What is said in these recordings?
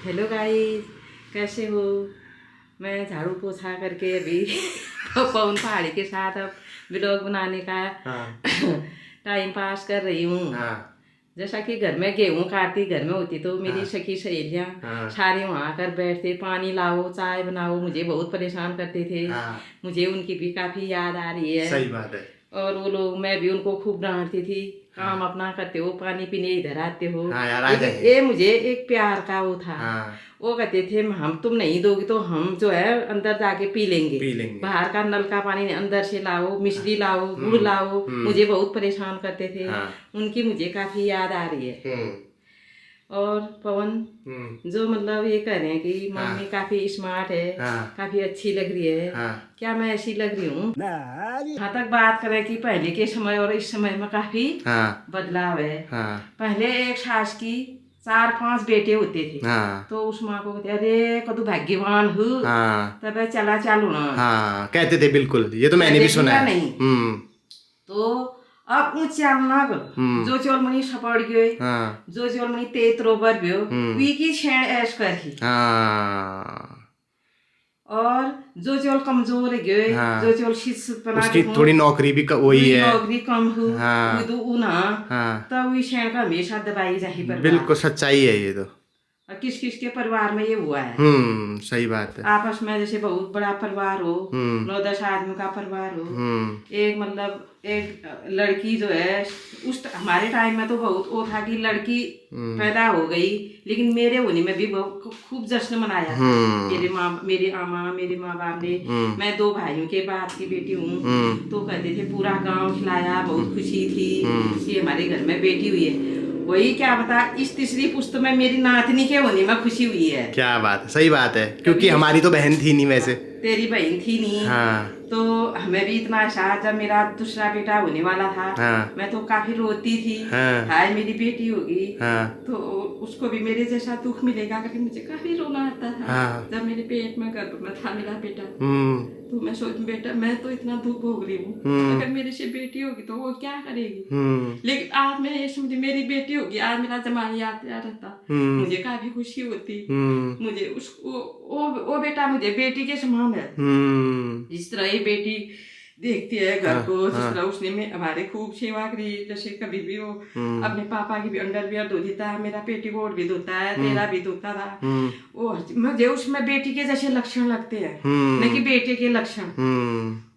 Hello guys, कैसे हो। मैं झाड़ू पोछा करके अभी पवन पहाड़ी के साथ अब व्लॉग बनाने का टाइम पास कर रही हूँ। जैसा कि घर में गेहूँ काटती घर में होती तो मेरी सखी सहेलियाँ सारे वहाँ आकर बैठते, पानी लाओ चाय बनाओ, मुझे बहुत परेशान करते थे। मुझे उनकी भी काफी याद आ रही है। सही बात है। और वो लोग, मैं भी उनको खूब डांटती थी, काम अपना करते हो, पानी पीने इधर आते हो। ये मुझे एक प्यार का वो था। वो कहते थे हम तुम नहीं दोगी तो हम जो है अंदर जाके पी लेंगे। बाहर का नल का पानी अंदर से लाओ, मिश्री लाओ, गुड़ लाओ। मुझे बहुत परेशान करते थे। उनकी मुझे काफी याद आ रही है। और पवन जो मतलब ये कह रहे हैं कि मम्मी काफी स्मार्ट है, काफी अच्छी लग रही है। क्या मैं ऐसी लग रही हूँ? यहाँ तक बात करें कि पहले के समय और इस समय में काफी बदलाव है। पहले एक सास की 4-5 बेटे होते थे। तो उस माँ को कहते अरे कदू भाग्यवान हूँ, तब चला चालू ना। कहते थे, बिल्कुल ये तो मैंने भी सुना है। नहीं तो अब ऊंचालना जो चोलमणी सपड़ गयो, जो चोलमणी तेत रोबर गयो, वी की छेड़ ऐश करही। और जो चोल कमजोर गयो, जो चोल शिक्षितपना उसकी थोड़ी नौकरी भी वही है, नौकरी कम हो, तो उना तब वी छेड़ का हमेशा दबाई जाही पर। बिल्कुल सच्चाई है ये तो। किस किस के परिवार में ये हुआ है। सही बात है। आपस में जैसे बहुत बड़ा परिवार हो, 9-10 आदमी का परिवार हो, एक मतलब एक लड़की जो है, उस हमारे टाइम में तो बहुत वो था कि लड़की पैदा हो गई, लेकिन मेरे होने में भी बहुत खूब जश्न मनाया था। मेरे माँ बाप ने, मैं 2 भाइयों के बाद की बेटी हूँ, तो कहते थे पूरा गाँव खिलाया, बहुत खुशी थी कि हमारे घर में बेटी हुई है। वही क्या बता, इस तीसरी पुस्त में मेरी नातनी के होने में खुशी हुई है। क्या बात है, सही बात है, क्योंकि हमारी तो बहन थी नहीं, वैसे तेरी बहन थी नहीं। तो हमें भी इतना आशा, जब मेरा दूसरा बेटा होने वाला था, मैं तो काफी रोती थी, हाय मेरी बेटी होगी, तो उसको भी मेरे जैसा दुख मिलेगा करके मुझे काफी रोना आता था। जब मेरे पेट में गर्भ में था मेरा बेटा, तो मैं सोच बेटा मैं तो इतना दुख भोग रही हूँ, अगर मेरे से बेटी होगी तो वो क्या करेगी। लेकिन आज मैं ये समझी मेरी बेटी होगी, आज मेरा जमाना याद रहता, मुझे काफी खुशी होती। मुझे वो बेटा मुझे बेटी के समान है। जिस तरह ये बेटी देखती है घर को, जिस तरह उसने हमारे खूब सेवा करी। जैसे कभी भी वो अपने पापा की भी अंडरवियर धो देता है, मेरा पेटीकोट भी धोता है, तेरा भी धोता था। वो मुझे उसमें बेटी के जैसे लक्षण लगते हैं, न कि बेटे के लक्षण।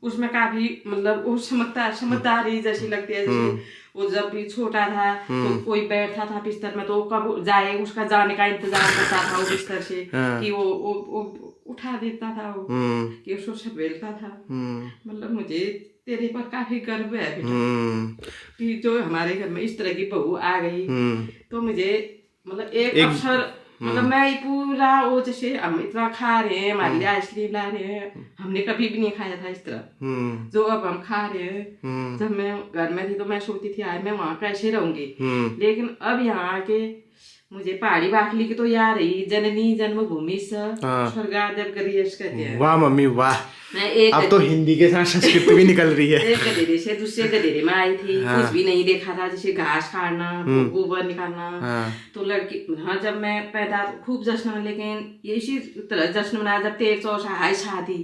उसमें काफी मतलब वो समझदारी जैसी लगती है। जैसे वो जब भी छोटा था तो कोई बैठता था बिस्तर में, तो कब जाए उसका जाने का इंतजार करता था वो बिस्तर से, कि वो उठा देता था, वो कि उसको सवेलता था। मतलब मुझे तेरे पर काफी गर्व है बेटा, कि जो हमारे घर में इस तरह की बहू आ गई। तो मुझे मतलब एक अवसर, मतलब मैं पूरा वो जैसे हम इतना खा रहे हैं, हमारे लिए आइसक्रीम ला रहे हैं, हमने कभी भी नहीं खाया था इस तरह जो अब हम खा रहे हैं। जब मैं घर में थी तो मैं सोचती थी आज मैं वहाँ कैसे रहूंगी, लेकिन अब यहाँ आके मुझे पहाड़ी बाखली की तो याद रही, जननी जन्मभूमि स्वर्गादप गरीयश कहते हैं। वाह मम्मी वाह, अब तो हिंदी के साथ संस्कृत भी निकल रही है। एक गधेरे से दूसरे गधेरे में आई थी, कुछ भी नहीं देखा था, जैसे घास काटना, गोबर निकालना। तो लड़की जब मैं पैदा खूब जश्न, लेकिन ये इसी तरह जश्न मनाया जब 13 शादी।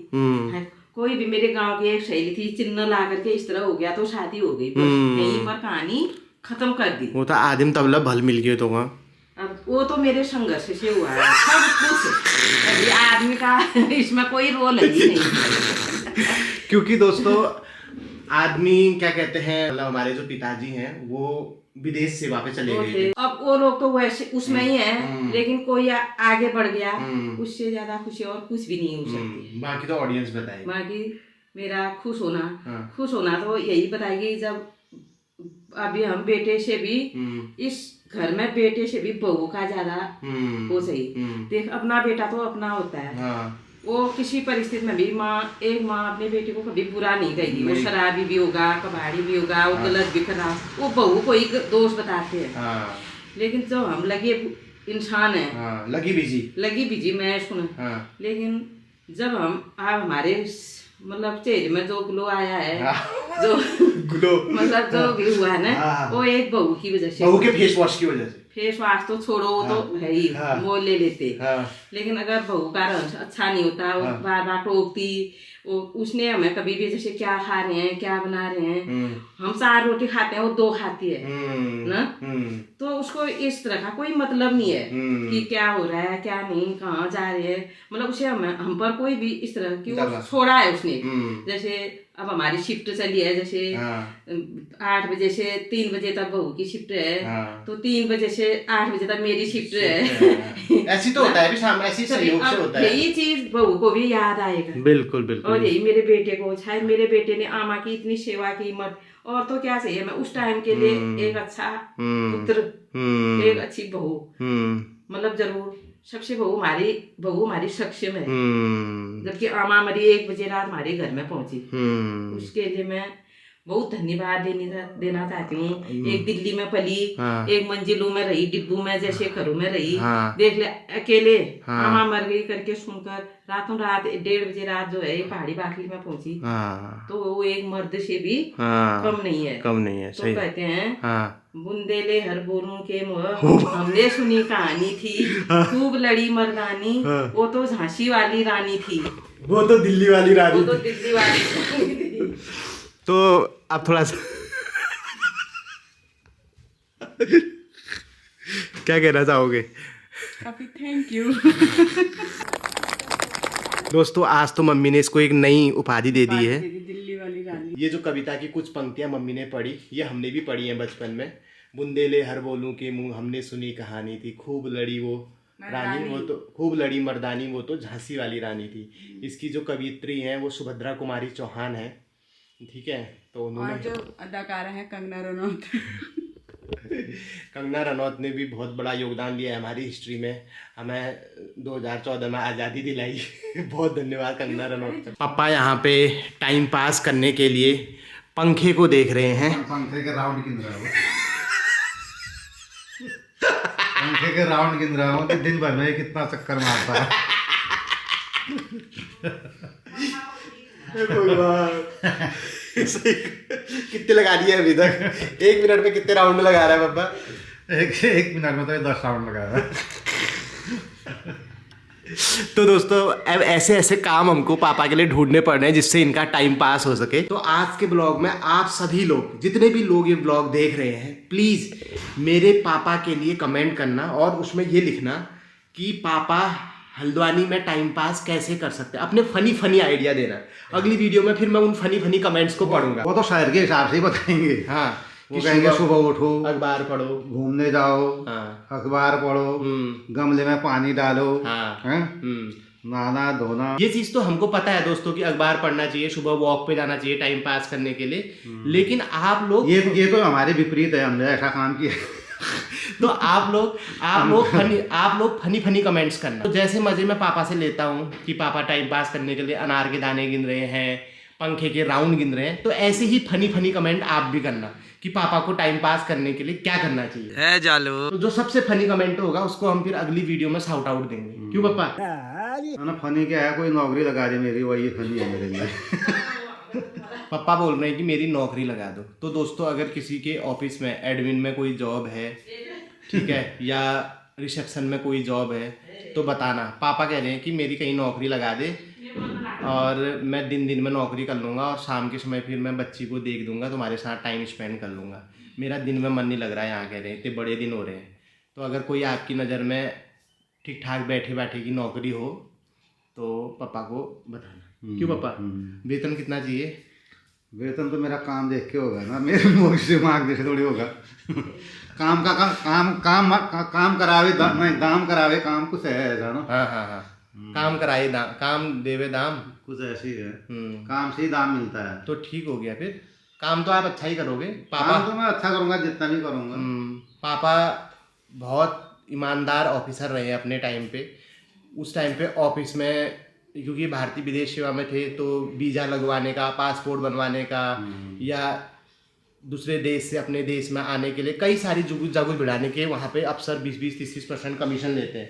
कोई भी मेरे गांव की एक सहेली थी, चिन्ह ला करके इस तरह हो गया तो शादी हो गई, यहीं पर कहानी खत्म कर दी। वो तो आदिम तबला भल मिल गया तो अब वो तो मेरे संघर्ष से हुआ है सब कुछ, आदमी का इसमें कोई रोल ही नहीं। क्योंकि दोस्तों आदमी क्या कहते हैं, मतलब हमारे जो पिताजी हैं वो विदेश सेवा पे चले गए। अब वो लोग तो वैसे उसमें ही है, लेकिन कोई आगे बढ़ गया, उससे ज्यादा खुशी और कुछ भी नहीं हो सकती। बाकी तो ऑडियंस बताएगी। बाकी मेरा खुश होना तो यही बताएगी जब अभी हम बेटे से भी, इस घर में बेटे से भी बहू का ज्यादा हो सही। देख अपना बेटा तो अपना होता है, वो किसी परिस्थिति में भी एक माँ अपने बेटे को कभी बुरा नहीं कहेगी। वो शराबी भी होगा, कबाड़ी भी होगा, वो गलत भी कर रहा, वो बहू को ही दोष बताते हैं। लेकिन जो हम लगे इंसान है, लगी बिजी मैं सुना। लेकिन जब हम हमारे मतलब चेहरे में जो ग्लो आया है, जो ग्लो मतलब जो भी हुआ है ना, वो एक बहू की वजह से, बहू के फेस वॉश की वजह से। फेस वॉश तो छोड़ो, वो तो है ही, वो ले लेते। लेकिन अगर बहू का रंग अच्छा नहीं होता, वो बार बार टोकती, उसने हमें कभी भी जैसे क्या खा रहे हैं, क्या बना रहे हैं, हम 4 रोटी खाते हैं, वो 2 खाती है ना, तो उसको इस तरह का कोई मतलब नहीं है कि क्या हो रहा है क्या नहीं, कहाँ जा रहे हैं, मतलब उसे हम पर कोई भी इस तरह की वो छोड़ा है उसने। जैसे अब हमारी शिफ्ट चली है, जैसे 8 बजे से 3 बजे तक बहू की शिफ्ट है, तो 3 बजे से 8 बजे तक मेरी शिफ्ट है। ऐसी तो होता है भी, शाम ऐसी सहयोग से होता है। यही चीज बहू को भी याद आएगा। बिल्कुल बिल्कुल। और यही मेरे बेटे को, शायद मेरे बेटे ने आमा की इतनी सेवा की, मत और तो क्या चाहिए, मैं उस टाइम के लिए एक अच्छा पुत्र, एक अच्छी बहू, मतलब जरूर सबसे बहू हमारी सक्षम है। जबकि आमा मरी 1 बजे रात हमारे घर में पहुंची, उसके लिए मैं बहुत धन्यवाद देना चाहती हूँ। एक दिल्ली में पली, एक मंजिलों में रही, डिब्बू में जैसे घरों में रही, देख ले अकेले आमा मर गई करके सुनकर रातों रात 1:30 बजे रात जो है पहाड़ी बाटली में पहुंची, तो वो एक मर्द से भी कम नहीं है, कम नहीं है। तो कहते हैं बुंदेले हर बोरों के मोह, हमने सुनी कहानी थी, खूब लड़ी मर्दानी, वो तो झांसी वाली रानी थी, वो तो दिल्ली वाली रानी, वो तो दिल्ली वाली रानी थी। तो आप थोड़ा सा क्या कहना चाहोगे? काफी थैंक यू। दोस्तों आज तो मम्मी ने इसको एक नई उपाधि दे दी है, दिल्ली वाली रानी। ये जो कविता की कुछ पंक्तियां मम्मी ने पढ़ी, ये हमने भी पढ़ी हैं बचपन में। बुंदेले हर बोलूं के मुंह, हमने सुनी कहानी थी, खूब लड़ी वो रानी, वो तो खूब लड़ी मर्दानी, वो तो झांसी वाली रानी थी। इसकी जो कवित्री हैं वो सुभद्रा कुमारी चौहान है, ठीक है। तो उन्होंने, और जो अदाकारा है कंगना रनौत, कंगना रनौत ने भी बहुत बड़ा योगदान दिया है हमारी हिस्ट्री में, हमें 2014 में आज़ादी दिलाई। बहुत धन्यवाद कंगना रनौत। पापा यहाँ पे टाइम पास करने के लिए पंखे को देख रहे हैं। पंखे के राउंड गिन रहा हूँ, पंखे के राउंड गिन रहा हूँ कि दिन भर में कितना चक्कर मारता है। कितने लगा दिए अभी तक? 1 मिनट में कितने राउंड लगा रहा है पापा? एक मिनट में तो 10 राउंड लगा रहा है। तो दोस्तों अब ऐसे ऐसे काम हमको पापा के लिए ढूंढने पड़ रहे हैं जिससे इनका टाइम पास हो सके। तो आज के ब्लॉग में आप सभी लोग, जितने भी लोग ये ब्लॉग देख रहे हैं, प्लीज़ मेरे पापा के लिए कमेंट करना और उसमें ये लिखना कि पापा हल्द्वानी में टाइम पास कैसे कर सकते हैं, अपने फनी आइडिया देना। अगली वीडियो में फिर मैं उन फनी कमेंट्स को पढ़ूंगा। वो तो शहर के हिसाब से ही बताएंगे। हाँ, वो कहेंगे सुबह उठो, अखबार पढ़ो, घूमने जाओ, अखबार पढ़ो, गमले में पानी डालो, नहाना धोना। ये चीज तो हमको पता है दोस्तों कि अखबार पढ़ना चाहिए, सुबह वॉक पे जाना चाहिए टाइम पास करने के लिए, लेकिन आप लोग ये तो हमारे विपरीत है, हमने ऐसा काम किया। तो आप लोग फनी कमेंट्स करना। तो जैसे मजे में पापा से लेता हूँ कि पापा टाइम पास करने के लिए अनार के दाने गिन रहे हैं, पंखे के राउंड गिन रहे हैं, तो ऐसे ही फनी कमेंट आप भी करना कि पापा को टाइम पास करने के लिए क्या करना चाहिए है जालो। तो जो सबसे फनी कमेंट होगा उसको हम फिर अगली वीडियो में शाउट आउट देंगे। क्यों पापा? ना फनी क्या है, कोई नौकरी लगा दे मेरी, वही फनी है मेरे लिए। पापा बोल रहे हैं कि मेरी नौकरी लगा दो। तो दोस्तों अगर किसी के ऑफिस में एडमिन में कोई जॉब है, ठीक है, या रिसेप्शन में कोई जॉब है तो बताना। पापा कह रहे हैं कि मेरी कहीं नौकरी लगा दे और मैं दिन में नौकरी कर लूँगा और शाम के समय फिर मैं बच्ची को देख दूँगा, तुम्हारे साथ टाइम स्पेंड कर लूँगा। मेरा दिन में मन नहीं लग रहा है यहाँ, कह रहे हैं इतने बड़े दिन हो रहे हैं। तो अगर कोई आपकी नज़र में ठीक ठाक बैठे की नौकरी हो तो पापा को बताना। क्यों पापा? वेतन कितना चाहिए? वेतन तो मेरा काम देख के होगा ना, मेरे मुँह से मांगने से थोड़ी होगा। काम करावे दाम करावे, काम कुछ है ऐसा ना। हाँ, काम कराए दाम, काम देवे दाम, कुछ ऐसी है। काम से ही दाम मिलता है। तो ठीक हो गया फिर। काम तो आप अच्छा ही करोगे पापा। काम तो मैं अच्छा करूँगा, जितना भी करूँगा। पापा बहुत ईमानदार ऑफिसर रहे हैं अपने टाइम पे। उस टाइम पे ऑफिस में, क्योंकि भारतीय विदेश सेवा में थे, तो वीज़ा लगवाने का, पासपोर्ट बनवाने का, या दूसरे देश से अपने देश में आने के लिए कई सारी जगह बढ़ाने के वहाँ पे अफसर 20-30% कमीशन लेते हैं।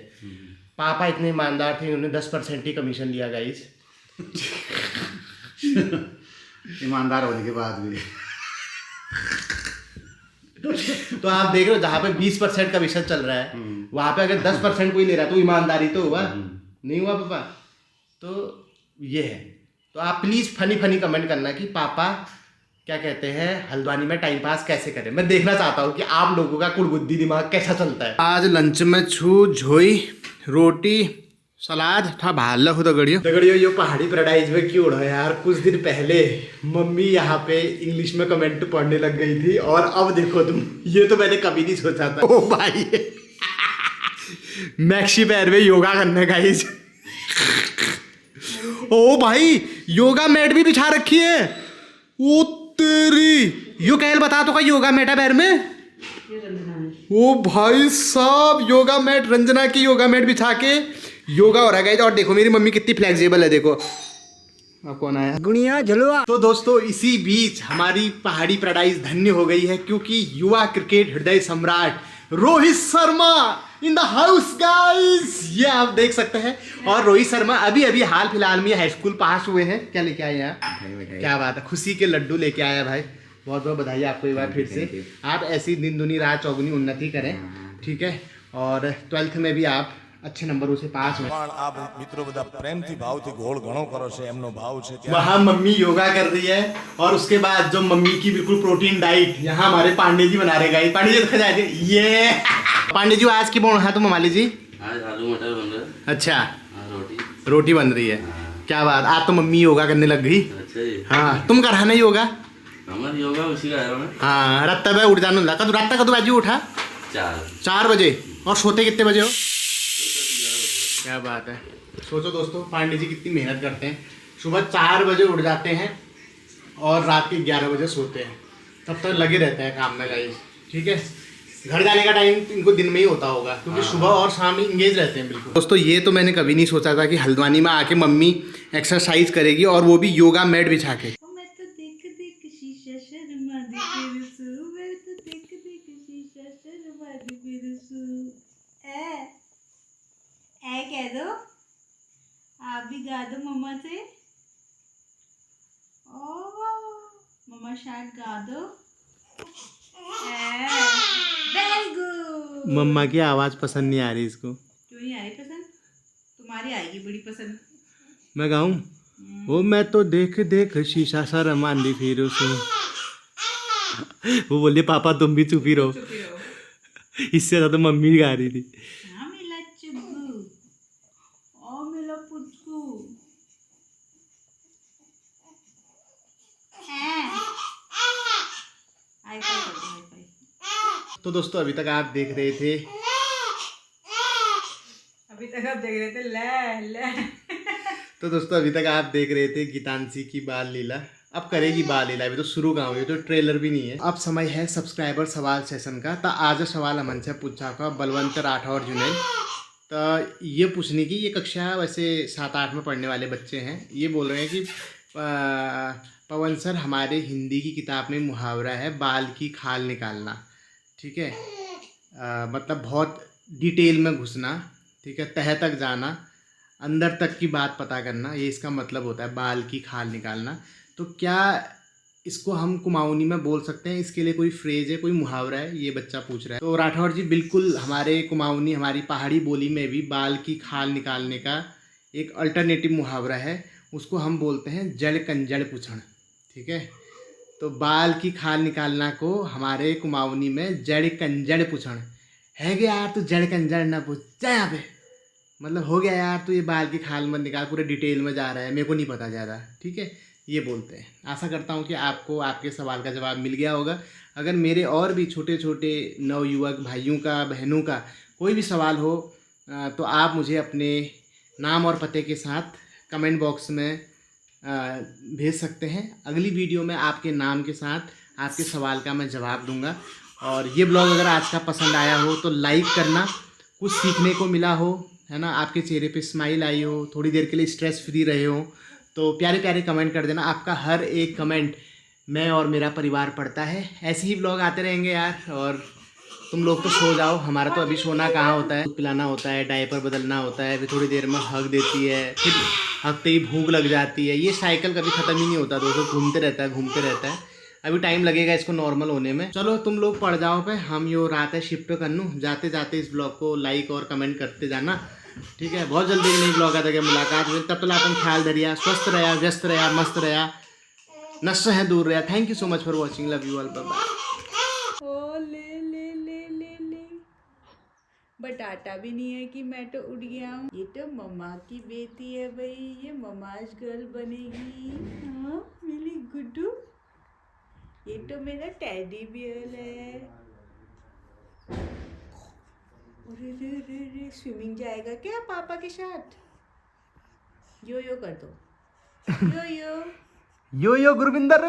पापा इतने ईमानदार थे, उन्होंने 10% ही कमीशन लिया गाइस। ईमानदार होने के बाद भी। तो आप देख रहे हो जहाँ पे 20% का विषय चल रहा है वहाँ पे अगर 10% कोई ले रहा है तो ईमानदारी तो हुआ नहीं हुआ पापा। तो ये है। तो आप प्लीज़ फनी कमेंट करना कि पापा क्या कहते हैं हल्द्वानी में टाइम पास कैसे करें। मैं देखना चाहता हूँ कि आप लोगों का कुड़बुद्धि दिमाग कैसा चलता है। आज लंच में झोई रोटी सलाद था भाला हो दगड़ियो ये पहाड़ी पैराडाइज में क्यों उड़ा यार। कुछ दिन पहले मम्मी यहाँ पे इंग्लिश में कमेंट पढ़ने लग गई थी और अब देखो तुम, ये तो मैंने कभी नहीं सोचा था। ओ भाई मैक्सी पैर में योगा करने का इस ओ भाई योगा मैट भी बिछा रखी है। ओ तेरी यो कहल बता तो का योगा मैट है पैर में। ओ भाई साहब योगा मैट, रंजना की योगा मैट बिछा के योगा हो रहा है। और देखो मेरी मम्मी कितनी फ्लेक्सिबल है। देखो अब कौन आया गुड़िया झलुआ। तो दोस्तों इसी बीच हमारी पहाड़ी पैराडाइज धन्य हो गई है क्योंकि युवा क्रिकेट हृदय सम्राट Rohit Sharma in the house guys, ये आप देख सकते हैं। और रोहित शर्मा अभी हाल फिलहाल में हाई स्कूल पास हुए हैं। क्या लेके आए यार, क्या बात है, खुशी के लड्डू लेके आया भाई। बहुत बहुत बधाई आपको एक बार फिर से। आप ऐसी दिन दुनी रात चौगुनी उन्नति करें, ठीक है। और 12th में भी आप अच्छे नंबरों से पास हुए। आप मित्रों बदा प्रेम थी भाव थी घोल घणो करो छे एमनो भाव छे। वहाँ मम्मी योगा कर रही है और उसके बाद जो मम्मी की बिल्कुल प्रोटीन डाइट यहाँ हमारे पांडे जी बना रहे हैं। पांडे जी दिखा जाए ये पांडे जी आज की बोल है तो ममाली जी आज आलू मटर बन रहा है। अच्छा रोटी बन रही है। क्या बात, आज तो मम्मी योगा करने लग गई। अच्छा जी। हाँ तुम कर ना योगा। हमारी योगा उसी का है। हाँ रात में उठ जाने लगा। तो रात का तो बाजू उठा 4 बजे और सोते कितने बजे हो। क्या बात है। सोचो दोस्तों पांडे जी कितनी मेहनत करते हैं। सुबह 4 बजे उठ जाते हैं और रात के 11 बजे सोते हैं। तब तक लगे रहते हैं काम में गाइस, ठीक है। घर जाने का टाइम इनको दिन में ही होता होगा क्योंकि सुबह और शाम में इंगेज रहते हैं बिल्कुल। दोस्तों ये तो मैंने कभी नहीं सोचा था कि हल्द्वानी में आके मम्मी एक्सरसाइज करेगी और वो भी योगा मैट बिछा के। कह दो आप भी गा दो मम्मा से। ओ मम्मा शायद गा दो। Very good. मम्मा की आवाज़ पसंद नहीं आ रही इसको। क्यों नहीं आ रही पसंद? तुम्हारी आएगी बड़ी पसंद। मैं गाऊं वो मैं तो देख शीशा सा मान फिर उसको। वो बोलिए पापा तुम भी चुप ही रहो। इससे ज़्यादा मम्मी गा रही थी। तो दोस्तों अभी तक आप देख रहे थे ले तो दोस्तों अभी तक आप देख रहे थे गीतांशी की बाल लीला। अब करेगी बाल लीला, अभी तो शुरू कहाँ हुई, तो ट्रेलर भी नहीं है। अब समय है सब्सक्राइबर सवाल सेशन का। तो आज सवाल हमन से पूछा का बलवंत राठौर जुनैन। तो ये पूछने की, ये कक्षा वैसे 7-8 में पढ़ने वाले बच्चे हैं। ये बोल रहे हैं कि पवन सर हमारे हिंदी की किताब में मुहावरा है बाल की खाल निकालना, ठीक है। मतलब बहुत डिटेल में घुसना, ठीक है, तह तक जाना, अंदर तक की बात पता करना, ये इसका मतलब होता है बाल की खाल निकालना। तो क्या इसको हम कुमाऊनी में बोल सकते हैं? इसके लिए कोई फ्रेज है, कोई मुहावरा है? ये बच्चा पूछ रहा है। तो राठौर जी बिल्कुल हमारे कुमाऊनी, हमारी पहाड़ी बोली में भी बाल की खाल निकालने का एक अल्टरनेटिव मुहावरा है। उसको हम बोलते हैं जड़ कंजड़ पूछण, ठीक है। तो बाल की खाल निकालना को हमारे कुमाऊनी में जड़ कंजड़ पूछण है। गया यार तू जड़ कंजड़ ना पूछ जा यहाँ पे, मतलब हो गया यार तू ये बाल की खाल मत निकाल, पूरे डिटेल में जा रहा है, मेरे को नहीं पता ज़्यादा, ठीक है। ये बोलते हैं। आशा करता हूँ कि आपको आपके सवाल का जवाब मिल गया होगा। अगर मेरे और भी छोटे छोटे नवयुवक भाइयों का, बहनों का कोई भी सवाल हो तो आप मुझे अपने नाम और पते के साथ कमेंट बॉक्स में भेज सकते हैं। अगली वीडियो में आपके नाम के साथ आपके सवाल का मैं जवाब दूंगा। और ये ब्लॉग अगर आज का पसंद आया हो तो लाइक करना, कुछ सीखने को मिला हो, है ना, आपके चेहरे पे स्माइल आई हो, थोड़ी देर के लिए स्ट्रेस फ्री रहे हो, तो प्यारे प्यारे कमेंट कर देना। आपका हर एक कमेंट मैं और मेरा परिवार पढ़ता है। ऐसे ही ब्लॉग आते रहेंगे यार। और तुम लोग तो सो जाओ, हमारा तो अभी सोना कहाँ होता है, पिलाना होता है, डायपर बदलना होता है, फिर थोड़ी देर में हग देती है, फिर हगते ही भूख लग जाती है। ये साइकिल कभी ख़त्म ही नहीं होता दोस्तों, घूमते रहता है। अभी टाइम लगेगा इसको नॉर्मल होने में। चलो तुम लोग पढ़ जाओ पे, हम यो रात है शिफ्ट करनू। जाते जाते इस ब्लॉग को लाइक और कमेंट करते जाना, ठीक है। बहुत जल्दी नई ब्लॉग आता है मुलाकात हुई, तब तक अपन ख्याल धरिया, स्वस्थ रहा, व्यस्त रहा, मस्त रहा, नशे है दूर रहा। Thank you so much for watching, love you all, bye bye. ओ ले ले ले ले ले, बटाटा भी नहीं है कि मैं तो उड़ गया हूँ। ये तो मम्मा की बेटी है भाई, ये ममाज गर्ल बनेगी। हाँ मेरी गुड्डू, ये तो मेरा टेडी बियर है। अरे रे रे रे, स्विमिंग जाएगा क्या पापा के साथ? यो यो कर दो, यो यो यो यो गुरविंदर।